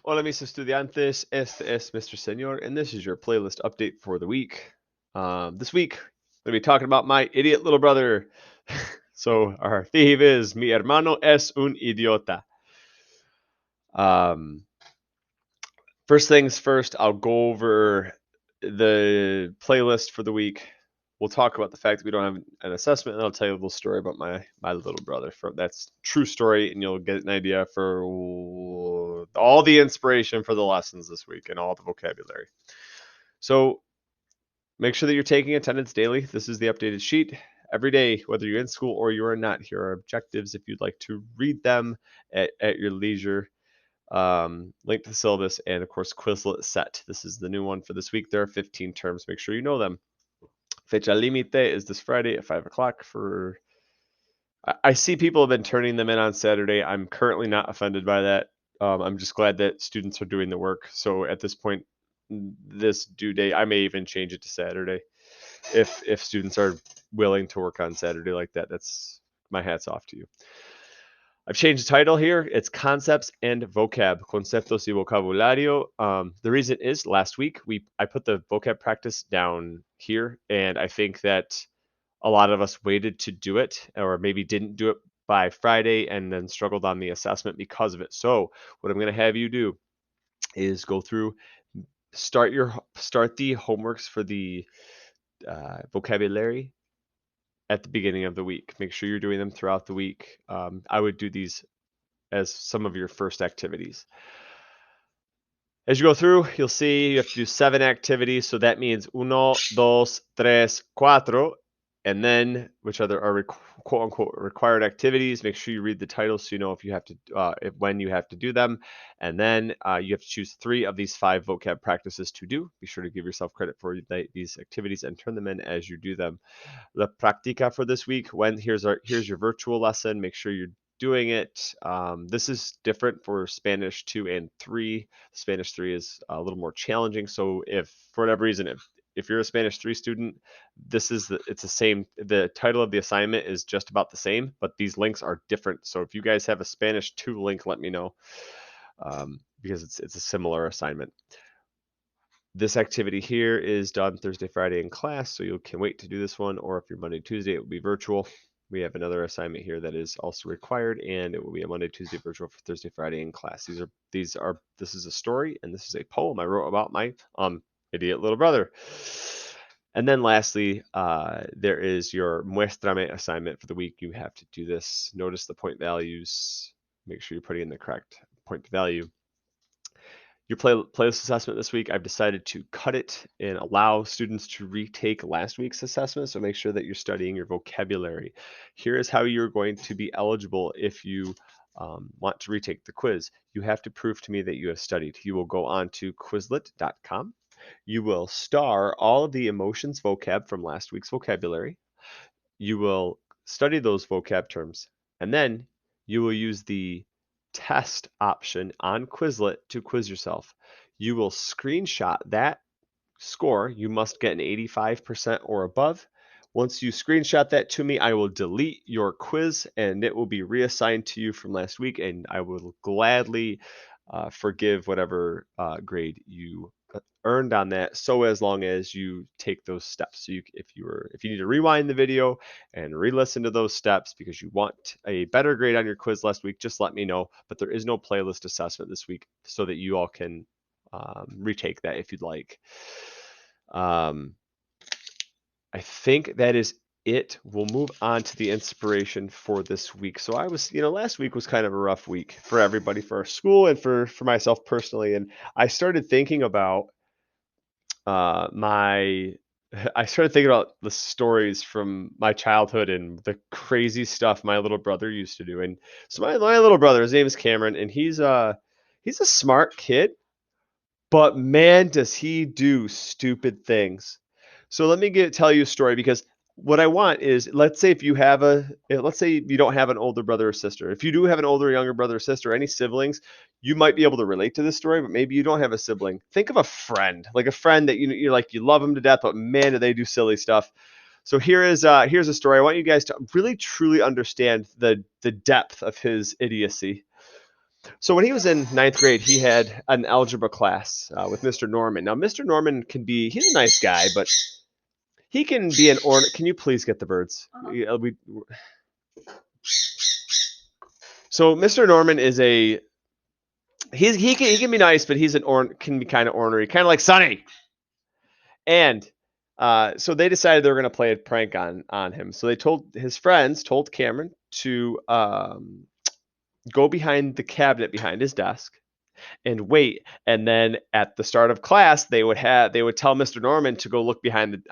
Hola, mis estudiantes. Este es Mr. Senor, and this is your playlist update for the week. This week, I'm going to be talking about my idiot little brother. So, our theme is Mi hermano es un idiota. Um, First things first, I'll go over the playlist for the week. We'll talk about the fact that we don't have an assessment, and I'll tell you a little story about my little brother. That's true story, and you'll get an idea for all the inspiration for the lessons this week and all the vocabulary. So make sure that you're taking attendance daily. This is the updated sheet. Every day, whether you're in school or you are not, here are objectives if you'd like to read them at your leisure. Link to the syllabus, and of course Quizlet set. This is the new one for this week. There are 15 terms. Make sure you know them. Fecha límite is this Friday at 5 o'clock. I see people have been turning them in on Saturday. I'm currently not offended by that. I'm just glad that students are doing the work. So at this point, this due date, I may even change it to Saturday if students are willing to work on Saturday like that. That's my hat's off to you. I've changed the title here. It's Concepts and Vocab, Conceptos y Vocabulario. The reason is last week I put the vocab practice down here, and I think that a lot of us waited to do it, or maybe didn't do it by Friday, and then struggled on the assessment because of it. So what I'm going to have you do is go through, start the homeworks for the vocabulary at the beginning of the week. Make sure you're doing them throughout the week. I would do these as some of your first activities. As you go through, you'll see you have to do 7 activities. So that means uno, dos, tres, cuatro, and then which other are quote unquote required activities. Make sure you read the title so you know if you have to when you have to do them, and then you have to choose 3 of these 5 vocab practices to do. Be sure to give yourself credit for these activities and turn them in as you do them. La practica for this week. Here's your virtual lesson. Make sure you're doing it. This is different for Spanish 2 and 3. Spanish 3 is a little more challenging. So if for whatever reason, if you're a Spanish 3 student, it's the same. The title of the assignment is just about the same, but these links are different. So if you guys have a Spanish 2 link, let me know, because it's a similar assignment. This activity here is done Thursday, Friday in class, so you can wait to do this one, or if you're Monday, Tuesday, it will be virtual. We have another assignment here that is also required, and it will be a Monday, Tuesday virtual for Thursday, Friday in class. This is a story, and this is a poem I wrote about my idiot little brother. And then lastly, there is your muéstrame assignment for the week. You have to do this. Notice the point values. Make sure you're putting in the correct point value. Your playlist assessment this week, I've decided to cut it and allow students to retake last week's assessment. So make sure that you're studying your vocabulary. Here is how you're going to be eligible if you want to retake the quiz. You have to prove to me that you have studied. You will go on to Quizlet.com. You will star all of the emotions vocab from last week's vocabulary. You will study those vocab terms, and then you will use the test option on Quizlet to quiz yourself. You will screenshot that score. You must get an 85% or above. Once you screenshot that to me, I will delete your quiz and it will be reassigned to you from last week, and I will gladly forgive whatever grade you earned on that, so as long as you take those steps. So if you need to rewind the video and re-listen to those steps because you want a better grade on your quiz last week, just let me know. But there is no playlist assessment this week, so that you all can retake that if you'd like. I think that is it. We'll move on to the inspiration for this week. So last week was kind of a rough week for everybody, for our school and for myself personally. And I started thinking about my I started thinking about the stories from my childhood and the crazy stuff my little brother used to do. And so my little brother, his name is Cameron, and he's a smart kid, but man, does he do stupid things. So let me tell you a story, because what I want is, let's say you don't have an older brother or sister. If you do have an older or younger brother or sister, any siblings, you might be able to relate to this story, but maybe you don't have a sibling. Think of a friend, like a friend that you're like, you love them to death, but man, do they do silly stuff. So here's a story. I want you guys to really truly understand the depth of his idiocy. So when he was in ninth grade, he had an algebra class with Mr. Norman. Now, Mr. Norman he's a nice guy, but he can be can you please get the birds? Yeah, so Mr. Norman is he can be nice, but can be kind of ornery, kind of like Sonny. And so they decided they were going to play a prank on him. So his friends told Cameron to go behind the cabinet behind his desk and wait. And then at the start of class, they would tell Mr. Norman to go look behind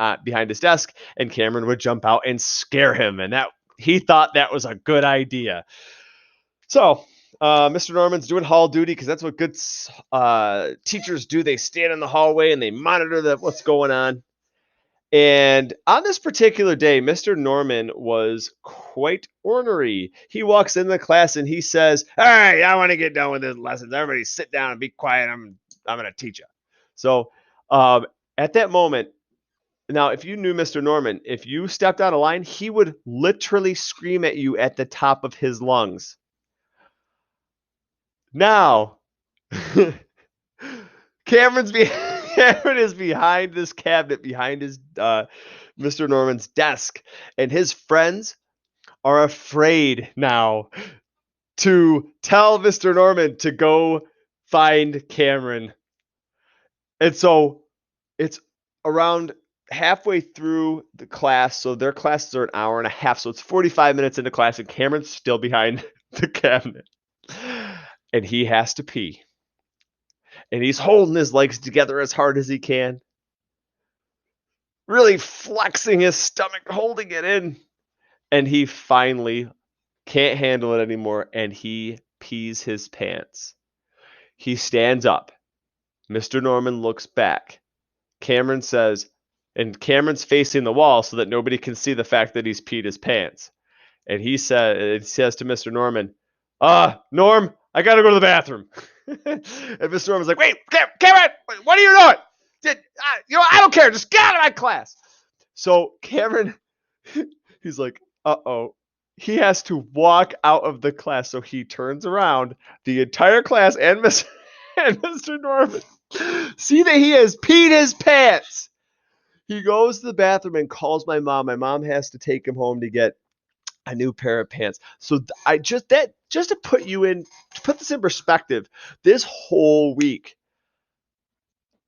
his desk, and Cameron would jump out and scare him. And he thought that was a good idea. So Mr. Norman's doing hall duty because that's what good teachers do. They stand in the hallway and they monitor what's going on. And on this particular day, Mr. Norman was quite ornery. He walks into the class and he says, "All right, I want to get done with this lesson. Everybody sit down and be quiet. I'm going to teach you." So at that moment, now, if you knew Mr. Norman, if you stepped out of line, he would literally scream at you at the top of his lungs. Now, Cameron is behind this cabinet, behind his Mr. Norman's desk, and his friends are afraid now to tell Mr. Norman to go find Cameron. And so it's around halfway through the class. So their classes are an hour and a half. So it's 45 minutes into class, and Cameron's still behind the cabinet. And he has to pee. And he's holding his legs together as hard as he can, really flexing his stomach, holding it in. And he finally can't handle it anymore, and he pees his pants. He stands up. Mr. Norman looks back. Cameron says, and Cameron's facing the wall so that nobody can see the fact that he's peed his pants. And he says to Mr. Norman, Norm, I got to go to the bathroom. And Mr. Norman's like, "Wait, Cameron, what are you doing? I don't care. Just get out of my class." So Cameron, he's like, uh-oh. He has to walk out of the class. So he turns around. The entire class and Mr. Norman see that he has peed his pants. He goes to the bathroom and calls my mom. My mom has to take him home to get a new pair of pants. So just to put this in perspective, this whole week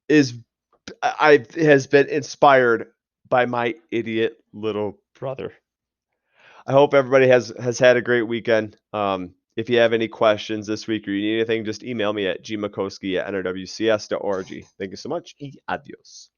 has been inspired by my idiot little brother. I hope everybody has had a great weekend. If you have any questions this week or you need anything, just email me at gmakowski@nrwcs.org. Thank you so much. Y adios.